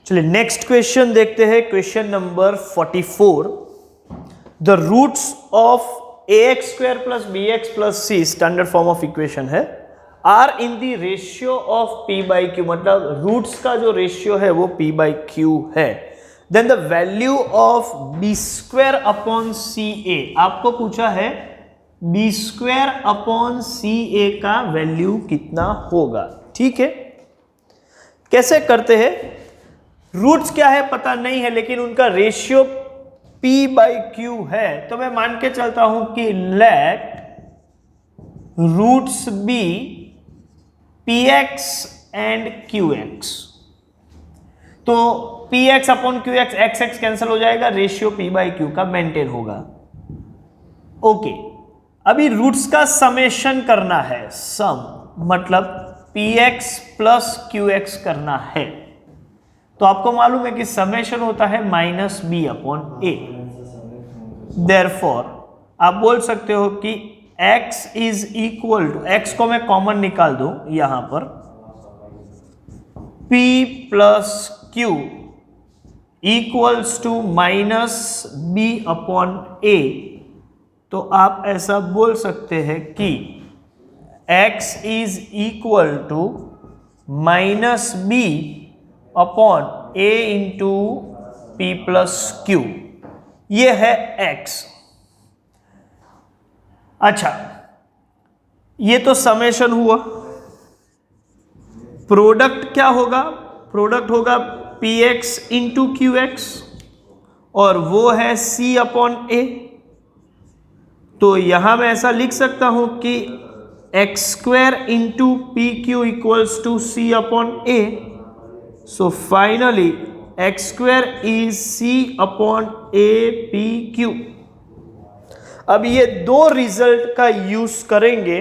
चलिए next question देखते हैं, question number 44। The roots of ax² + bx + c standard form of equation है, are in the ratio of p/q, मतलब roots का जो रेशियो है वो p/q है। Then the value of b² upon ca, आपको पूछा है b² अपॉन ca का वैल्यू कितना होगा। ठीक है, कैसे करते हैं, रूट्स क्या है पता नहीं है, लेकिन उनका रेशियो p/q है, तो मैं मान के चलता हूं कि let roots be px and qx। तो px upon qx, x cancel हो जाएगा, रेशियो p/q का मेंटेन होगा। ओके, अभी रूट्स का समेशन करना है, सम मतलब px प्लस qx करना है। तो आपको मालूम है कि समेशन होता है -b अपॉन a। देयरफॉर आप बोल सकते हो कि x is equal to, x को मैं कॉमन निकाल दूं यहां पर, p plus q equals to -b upon a। तो आप ऐसा बोल सकते हैं कि x is equal to -b upon a into p plus q, ये है x। अच्छा, ये तो समेशन हुआ, प्रोडक्ट क्या होगा, प्रोडक्ट होगा px इंटू qx, और वो है c अपॉन a। तो यहां मैं ऐसा लिख सकता हूं कि x² into pq equals to c upon a। So finally x² is c upon a pq। अब ये दो रिजल्ट का यूज करेंगे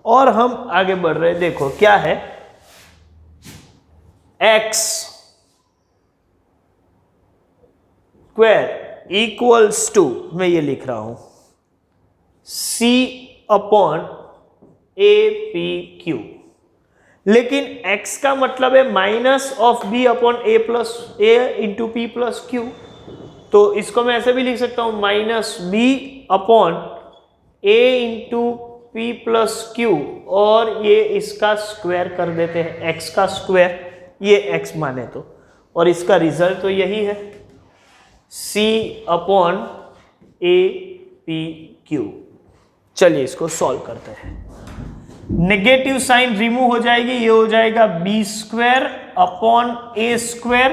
और हम आगे बढ़ रहे हैं। देखो क्या है, x² इक्वल्स टू, मैं ये लिख रहा हूं c अपॉन a pq, लेकिन x का मतलब है minus of b upon a plus a into p plus q। तो इसको मैं ऐसे भी लिख सकता हूं -b upon a into p plus q, और ये इसका स्क्वायर कर देते हैं, x का स्क्वायर, ये x माने तो, और इसका रिजल्ट तो यही है c upon a p q। चलिए इसको सॉल्व करते हैं। नेगेटिव साइन रिमूव हो जाएगी, ये हो जाएगा b² upon a²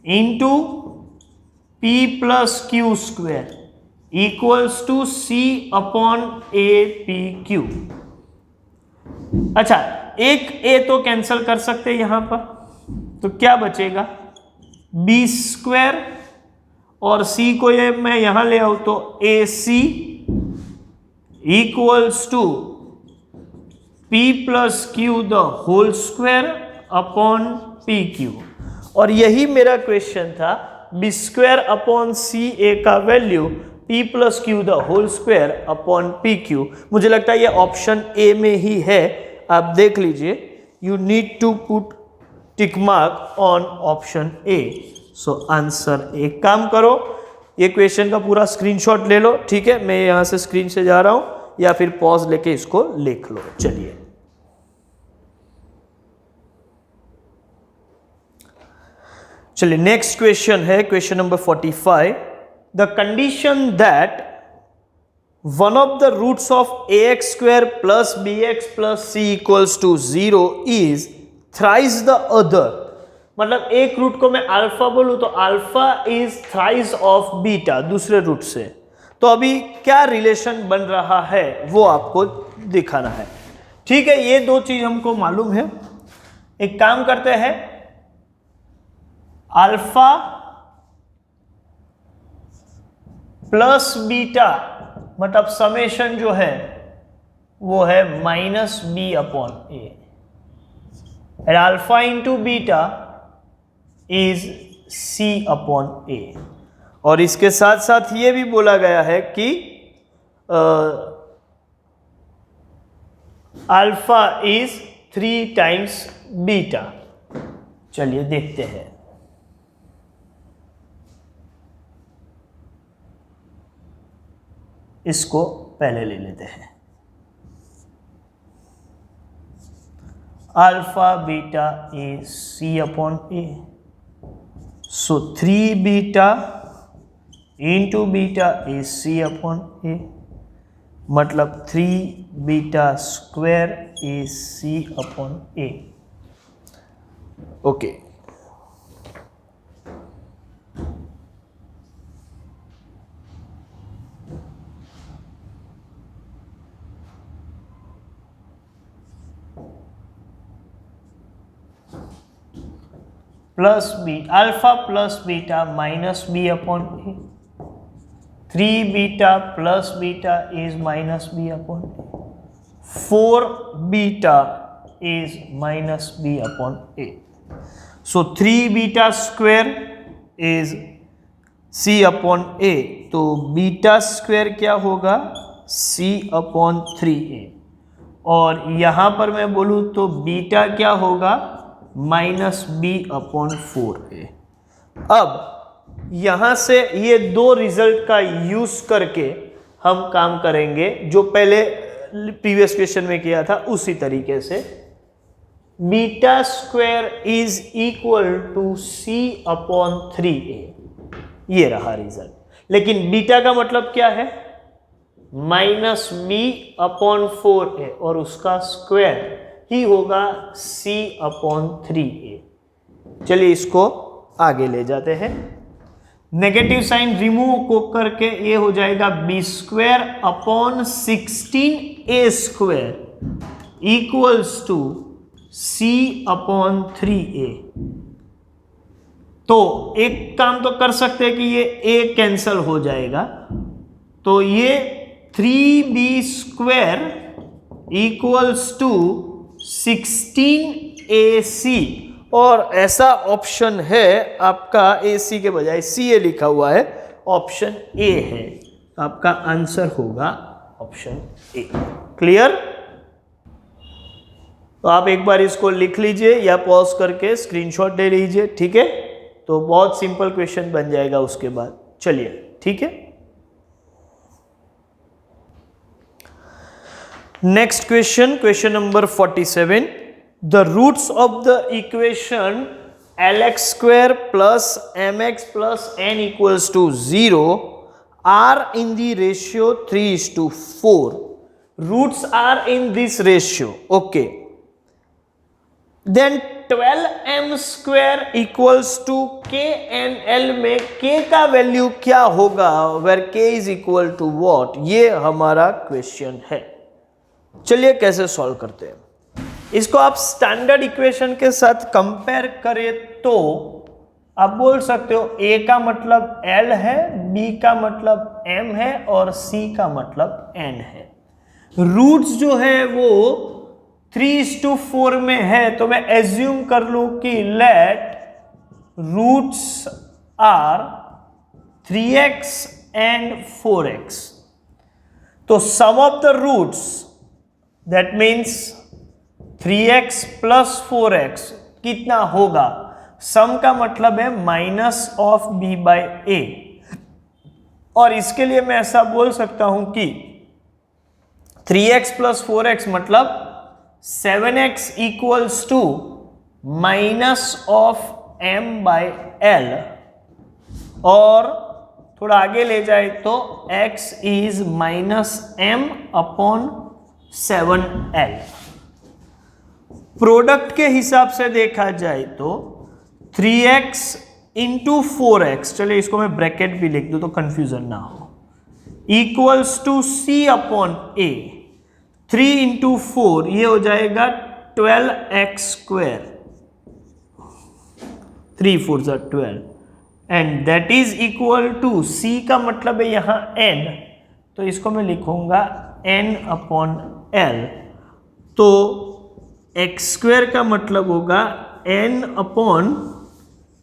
into p plus q² equals to c upon a p q। अच्छा, एक a तो कैंसिल कर सकते हैं यहां पर, तो क्या बचेगा b² और c को ये मैं यहां ले आऊं तो ac equals to p plus q the whole square upon p q. और यही मेरा क्वेश्चन था, b² अपॉन सी ए का value p plus q the whole square upon p q. मुझे लगता है ये ऑप्शन ए में ही है, आप देख लीजिए। You need to put tick mark on option A. So answer, एक काम करो, ये क्वेश्चन का पूरा स्क्रीनशॉट ले लो, ठीक है, मैं यहां से स्क्रीन से जा रहा हूं, या फिर पॉज लेके इसको लिख लो। चलिए नेक्स्ट क्वेश्चन है, question number 45। The condition that one of the roots of ax² plus bx plus c equals to 0 is thrice the other. मतलब एक रूट को मैं अल्फा बोलूं तो alpha is thrice of beta, दूसरे रूट से। तो अभी क्या रिलेशन बन रहा है वो आपको दिखाना है। ठीक है, ये दो चीज हमको मालूम है। एक काम करते हैं, अल्फा प्लस बीटा मतलब समेशन जो है वो है -b upon a, and alpha into beta is c upon a। और इसके साथ साथ ये भी बोला गया है कि अल्फा इज 3 टाइम्स बीटा। चलिए देखते हैं। इसको पहले ले लेते हैं। Alpha beta is c upon a, so 3 beta into beta is c upon a, मतलब 3 beta square is c upon a. Okay, plus b, alpha plus beta minus b upon a, 3 beta plus beta is minus b upon a, 4 beta is minus b upon a. So 3 beta square is c upon a. तो beta square क्या होगा? c upon 3a. और यहाँ पर मैं बोलूँ तो beta क्या होगा? Minus b upon 4a. अब यहाँ से ये दो रिजल्ट का यूज करके हम काम करेंगे जो पहले प्रीवियस क्वेश्चन में किया था उसी तरीके से। Beta square is equal to c upon 3a, ये रहा रिजल्ट। लेकिन बीटा का मतलब क्या है? माइनस बी अपॉन 4a, और उसका स्क्वायर ही होगा c अपॉन 3a। चलिए इसको आगे ले जाते हैं। नेगेटिव साइन रिमूव को करके ये हो जाएगा b square upon 16a square equals to c upon 3a। तो एक काम तो कर सकते हैं कि ये a कैंसल हो जाएगा, तो ये 3b square equals to 16ac, और ऐसा ऑप्शन है आपका ac के बजाय ca लिखा हुआ है, ऑप्शन a है, आपका आंसर होगा ऑप्शन a। क्लियर? तो आप एक बार इसको लिख लीजिए या पॉज करके स्क्रीनशॉट ले लीजिए, ठीक है? तो बहुत सिंपल क्वेश्चन बन जाएगा उसके बाद। चलिए, ठीक है। Next question, question number 47। The roots of the equation lx square plus mx plus n equals to 0 are in the ratio 3:4। Roots are in this ratio, okay. Then 12m square equals to k and l में k का value क्या होगा, where k is equal to what, ये हमारा question है। चलिए कैसे solve करते हैं इसको। आप स्टैंडर्ड इक्वेशन के साथ कंपेयर करें तो आप बोल सकते हो a का मतलब l है, b का मतलब m है और c का मतलब n है। रूट्स जो है वो 3:4 में है, तो मैं एज्यूम कर लूं कि let roots are 3x and 4x। तो sum of the roots that means 3x plus 4x कितना होगा? सम का मतलब है minus of b by a, और इसके लिए मैं ऐसा बोल सकता हूं कि 3x प्लस 4x मतलब 7x equals to minus of m by l, और थोड़ा आगे ले जाए तो x is minus m upon 7l। Product के हिसाब से देखा जाए तो 3x इंटू 4x, चलिए इसको मैं ब्रैकेट भी लिख दूं तो कंफ्यूजन ना हो, equals to c upon a। 3 into 4 ये हो जाएगा 12x square, 3 4 12, and that is equal to c का मतलब है यहां n, तो इसको मैं लिखूंगा n अपॉन l। तो x स्क्वायर का मतलब होगा n अपॉन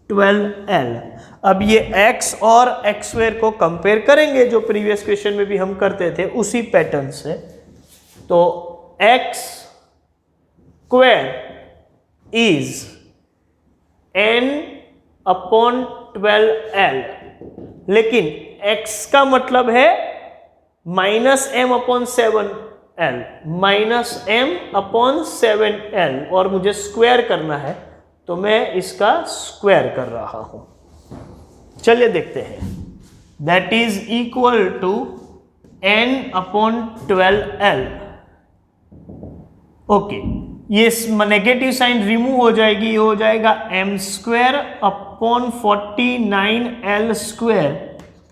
12l। अब ये x और x स्क्वायर को कंपेयर करेंगे जो प्रीवियस क्वेश्चन में भी हम करते थे उसी पैटर्न से। तो x square is n upon 12l, लेकिन x का मतलब है -m/7l, -m/7l, और मुझे स्क्वायर करना है तो मैं इसका स्क्वायर कर रहा हूं। चलिए देखते हैं। That is equal to n/12l। Okay, ये नेगेटिव साइन रिमूव हो जाएगी, ये हो जाएगा m²/49l²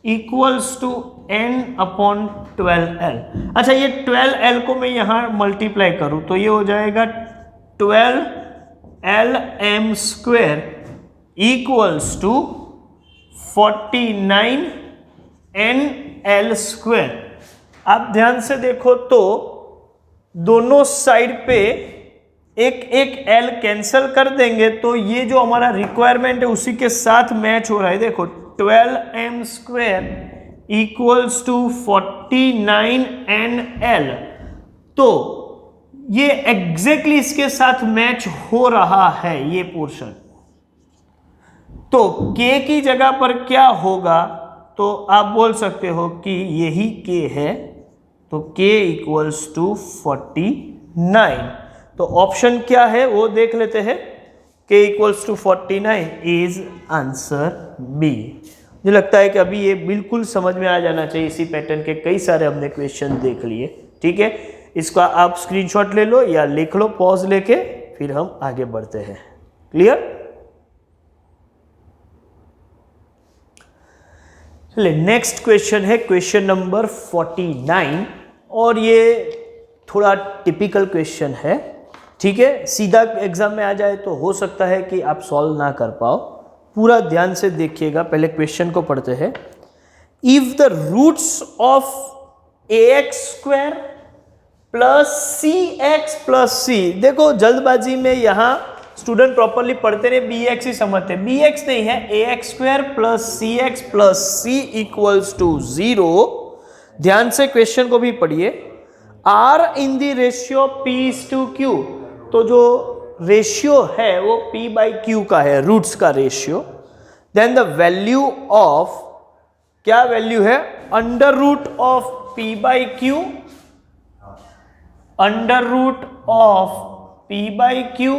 इक्वल्स टू n/12l। अच्छा, ये 12l को मैं यहां मल्टीप्लाई करूं तो ये हो जाएगा 12lm² इक्वल्स टू 49nl²। आप ध्यान से देखो तो दोनों साइड पे एक एक l कैंसिल कर देंगे तो ये जो हमारा रिक्वायरमेंट है उसी के साथ मैच हो रहा है। देखो 12m² इक्वल्स टू 49nl, तो ये एग्जैक्टली इसके साथ मैच हो रहा है ये पोर्शन। तो k की जगह पर क्या होगा, तो आप बोल सकते हो कि यही k है, तो k इक्वल्स टू 49। तो ऑप्शन क्या है वो देख लेते हैं। k equals to 49 is answer B. मुझे लगता है कि अभी ये बिल्कुल समझ में आ जाना चाहिए। इसी पैटर्न के कई सारे हमने क्वेश्चन देख लिए। ठीक है, इसका आप स्क्रीनशॉट ले लो या लिख लो पॉज लेके, फिर हम आगे बढ़ते हैं। क्लियर? नेक्स्ट क्वेश्चन है क्वेश्चन नंबर 49, और ये थोड़ा टिपिकल क्वेश्चन है। ठीक है, सीधा एग्जाम में आ जाए तो हो सकता है कि आप सॉल्व ना कर पाओ। पूरा ध्यान से देखिएगा, पहले क्वेश्चन को पढ़ते हैं। If the roots of ax² plus cx plus c, देखो जल्दबाजी में यहां स्टूडेंट प्रॉपरली पढ़ते रहे, bx ही समझते, bx नहीं है, ax² plus cx plus c equals to 0। ध्यान से क्वेश्चन को भी पढ़िए। r in the ratio p/q, तो जो रेशियो है वो p/q का है, रूट्स का ratio. Then the value of, क्या वैल्यू है, under root of p/q, under root of p/q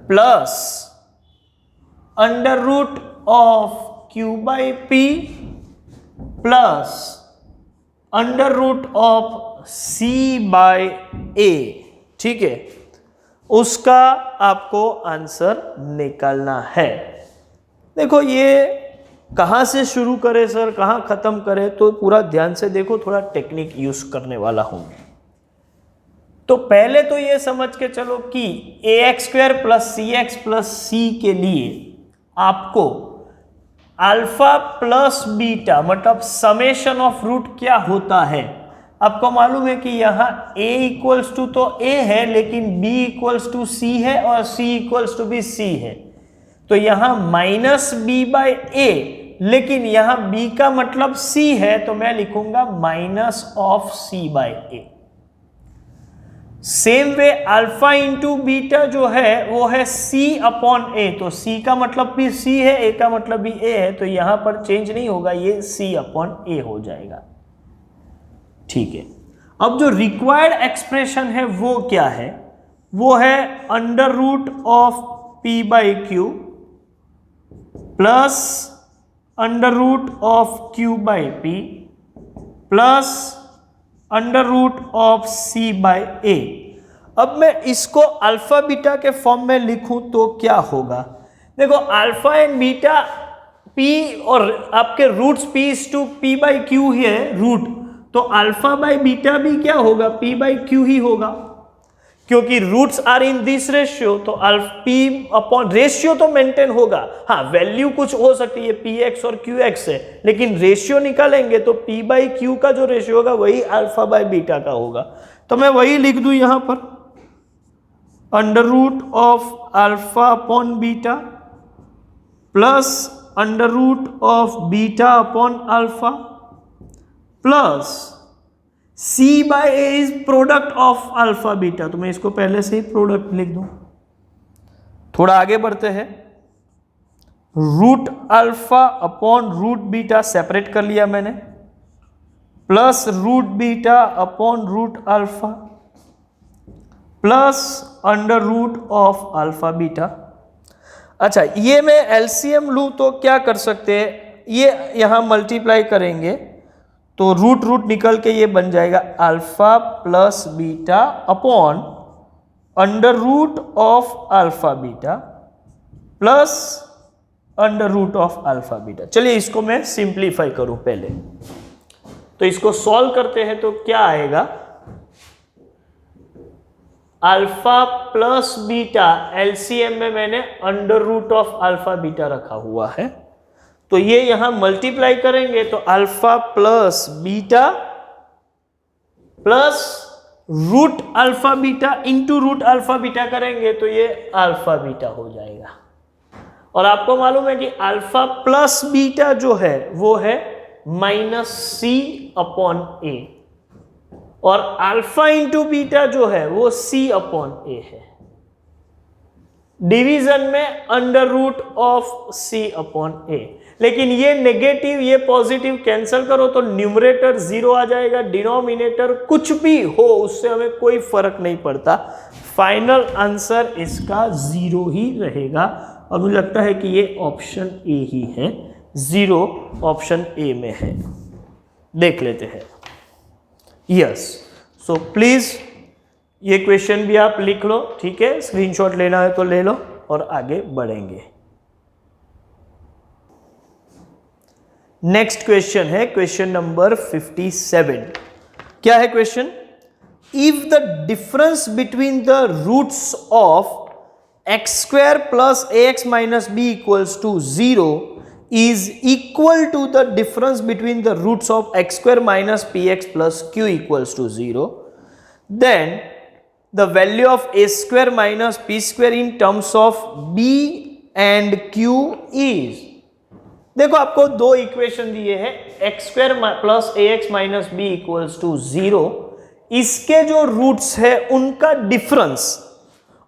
plus under root of q/p plus under root of c/a। ठीक है, उसका आपको आंसर निकालना है। देखो ये कहां से शुरू करें सर, कहां खत्म करें, तो पूरा ध्यान से देखो, थोड़ा टेक्निक यूज करने वाला हूं। तो पहले तो ये समझ के चलो कि ax² plus cx plus c के लिए आपको अल्फा प्लस बीटा मतलब समेशन ऑफ रूट क्या होता है। आपको मालूम है कि यहाँ a इक्वल्स टू तो a है, लेकिन b इक्वल्स टू c है और c इक्वल्स टू भी c है। तो यहाँ -b/a, लेकिन यहाँ b का मतलब c है, तो मैं लिखूंगा -c/a। Same way alpha into beta जो है वो है c/a, तो c का मतलब भी c है, a का मतलब भी a है, तो यहां पर चेंज नहीं होगा, ये c/a हो जाएगा। ठीक है, अब जो रिक्वायर्ड एक्सप्रेशन है वो क्या है, वो है under root of p/q plus under root of q/p plus under root of c/a। अब मैं इसको अल्फा बीटा के फॉर्म में लिखूं तो क्या होगा, देखो अल्फा एंड बीटा p और आपके रूट्स p/q ही है रूट, तो अल्फा बाय बीटा भी क्या होगा, p/q ही होगा, क्योंकि roots are in this ratio, तो p/ रेशियो तो मेंटेन होगा। हाँ, वैल्यू कुछ हो सकती है, px और qx है, लेकिन रेशियो निकालेंगे तो p/q का जो रेशियो होगा वही अल्फा बाय बीटा का होगा। तो मैं वही लिख दूं यहां पर, under root of alpha upon beta plus under root of beta upon alpha plus c/a is product of alpha beta, तो मैं इसको पहले से ही प्रोडक्ट लिख दूं। थोड़ा आगे बढ़ते हैं, root alpha upon root beta separate कर लिया मैंने, plus root beta upon root alpha plus under root of alpha beta. अच्छा, ये मैं एलसीएम लूँ तो क्या कर सकते हैं, ये यहाँ मल्टीप्लाई करेंगे तो रूट रूट निकल के ये बन जाएगा alpha plus beta upon under root of alpha beta plus under root of alpha beta. चलिए इसको मैं सिंप्लीफाई करूं पहले, तो इसको सॉल्व करते हैं तो क्या आएगा, अल्फा प्लस बीटा, एलसीएम में मैंने under root of alpha beta रखा हुआ है, तो ये यहां मल्टीप्लाई करेंगे तो alpha plus beta plus root alpha beta into root alpha beta करेंगे तो ये अल्फा बीटा हो जाएगा। और आपको मालूम है कि अल्फा प्लस बीटा जो है वो है माइनस सी अपॉन ए, और अल्फा इंटू बीटा जो है वो सी अपॉन ए है। डिवीजन में under root of c upon a, लेकिन ये नेगेटिव ये पॉजिटिव कैंसिल करो तो न्यूमरेटर जीरो आ जाएगा, डिनोमिनेटर कुछ भी हो उससे हमें कोई फर्क नहीं पड़ता, फाइनल आंसर इसका जीरो ही रहेगा। और मुझे लगता है कि ये ऑप्शन ए ही है, जीरो ऑप्शन ए में है, देख लेते हैं। यस, सो प्लीज ये क्वेश्चन भी आप लिख लो, ठीक है, स्क्रीनशॉट लेना है तो ले लो और आगे बढ़ेंगे। नेक्स्ट क्वेश्चन है क्वेश्चन नंबर 57। क्या है question, if the difference between the roots of x square plus ax minus b equals to 0 is equal to the difference between the roots of x square minus px plus q equals to 0, then the value of a square minus p square in terms of b and q is। देखो आपको दो equation दिए हैं, x square plus a x minus b equals to 0, इसके जो roots है उनका difference,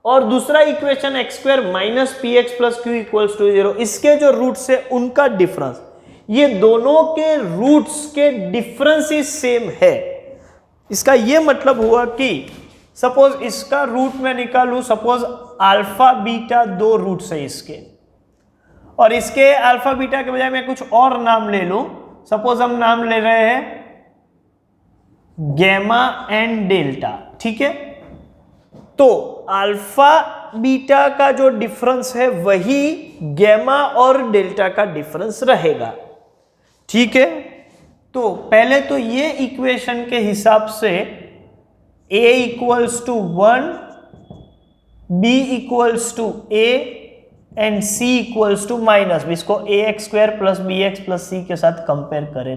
और दूसरा equation x square minus p x plus q equals to 0, इसके जो रूट्स है उनका डिफरेंस, ये दोनों के रूट्स के डिफरेंस ही सेम है। इसका ये मतलब हुआ कि सपोज इसका रूट मैं निकालूं, सपोज अल्फा बीटा दो रूट्स है इसके, और इसके अल्फा बीटा के बजाय मैं कुछ और नाम ले लूं, सपोज हम नाम ले रहे हैं गैमा एंड डेल्टा, ठीक है, तो अल्फा बीटा का जो डिफरेंस है वही गैमा और डेल्टा का डिफरेंस रहेगा, ठीक है। तो पहले तो ये इक्वेशन के हिसाब से a equals to 1, b equals to a and c equals to minus b, इसको a x square plus b x plus c के साथ कंपेयर करें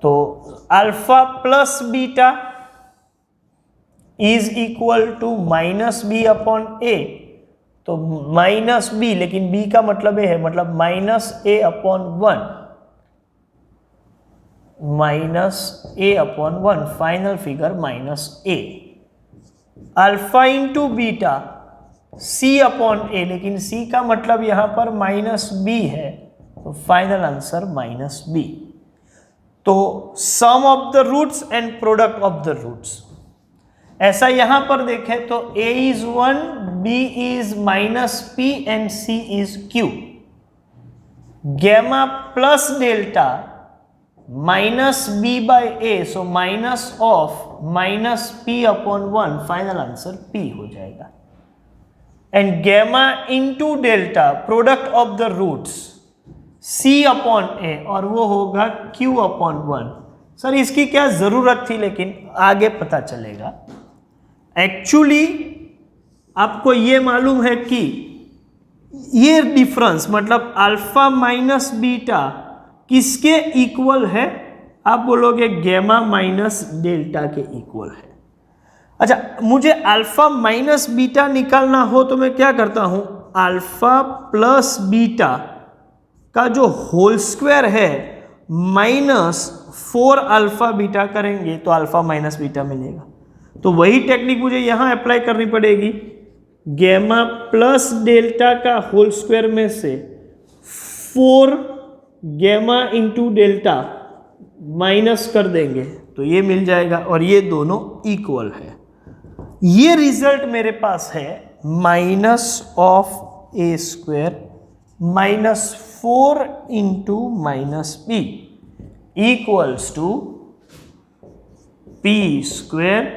तो alpha plus beta is equal to minus b upon a, तो minus B, लेकिन B का मतलब ए है, मतलब minus A upon 1, minus A upon 1, final figure minus A. Alpha into beta C upon a, लेकिन सी का मतलब यहां पर माइनस बी है, तो फाइनल आंसर माइनस बी। तो sum of the roots and product of the roots, ऐसा यहां पर देखें तो a is 1, b is minus p and c is q। Gamma plus delta minus b by a, so minus of minus p upon 1, final answer p हो जाएगा। And gamma into delta product of the roots c upon a, और वो होगा q upon 1। Sir इसकी क्या जरूरत थी, लेकिन आगे पता चलेगा। एक्चुअली आपको ये मालूम है कि ये डिफरेंस मतलब अल्फा माइनस बीटा किसके इक्वल है, आप बोलोगे गैमा माइनस डेल्टा के इक्वल है। अच्छा, मुझे अल्फा माइनस बीटा निकालना हो तो मैं क्या करता हूं, अल्फा प्लस बीटा का जो होल स्क्वायर है माइनस 4 अल्फा बीटा करेंगे तो अल्फा माइनस बीटा मिलेगा। तो वही टेक्निक मुझे यहां अप्लाई करनी पड़ेगी, गैमा प्लस डेल्टा का होल स्क्वायर में से 4 गैमा इंटू डेल्टा माइनस कर देंगे तो ये मिल जाएगा और ये दोनों इक्वल है। ये रिजल्ट मेरे पास है minus of a square minus 4 into minus b equals to p square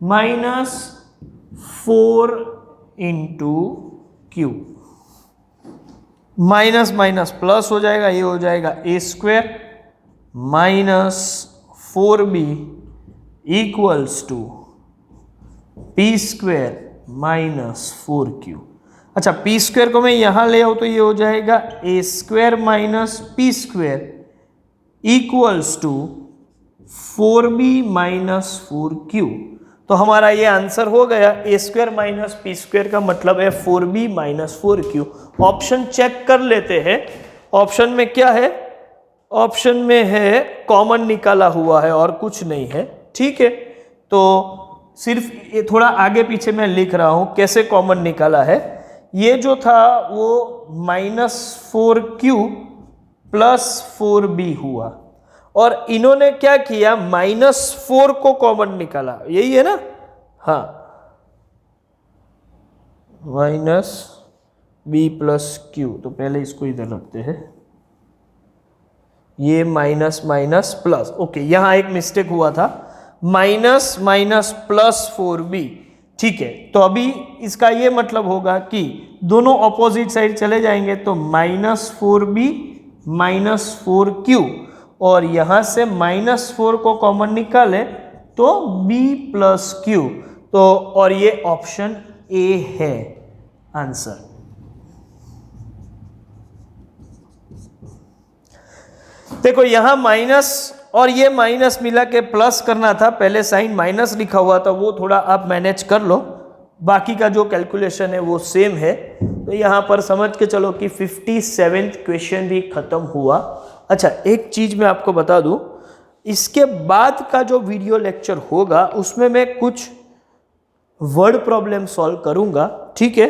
minus 4 into q. Minus minus plus हो जाएगा, ये हो जाएगा a square minus 4b equals to p square minus 4q। अच्छा, पी स्क्वायर को मैं यहां ले आऊं तो ये हो जाएगा a square minus p square equals to 4b minus 4q। तो हमारा ये आंसर हो गया। A square minus p square का मतलब है 4b minus 4q। Option check कर लेते हैं। ऑप्शन में क्या है? ऑप्शन में है कॉमन निकाला हुआ है और कुछ नहीं है। ठीक है, तो सिर्फ ये थोड़ा आगे पीछे मैं लिख रहा हूं कैसे कॉमन निकाला है। ये जो था वो माइनस 4q प्लस 4b हुआ और इन्होंने क्या किया, माइनस 4 को कॉमन निकाला। यही है ना? हाँ, माइनस b प्लस q। तो पहले इसको इधर रखते हैं, ये माइनस माइनस प्लस। ओके, यहां एक मिस्टेक हुआ था, माइनस माइनस प्लस 4b। ठीक है, तो अभी इसका ये मतलब होगा कि दोनों ऑपोजिट साइड चले जाएंगे तो माइनस 4b माइनस 4q और यहां से माइनस 4 को कॉमन निकाले तो b प्लस q। तो और ये ऑप्शन ए है आंसर। देखो यहां माइनस और ये माइनस मिला के प्लस करना था, पहले साइन माइनस लिखा हुआ था, वो थोड़ा आप मैनेज कर लो, बाकी का जो कैलकुलेशन है वो सेम है। तो यहां पर समझ के चलो कि 57th क्वेश्चन भी खत्म हुआ। अच्छा, एक चीज मैं आपको बता दूं, इसके बाद का जो वीडियो लेक्चर होगा उसमें मैं कुछ वर्ड प्रॉब्लम सॉल्व करूंगा। ठीक है,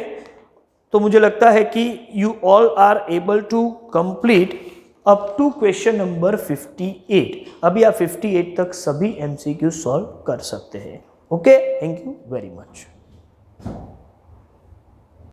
तो मुझे लगता है कि you all are able to complete up to question number 58। अभी आप 58 तक सभी MCQ सॉल्व कर सकते हैं। Okay, thank you very much.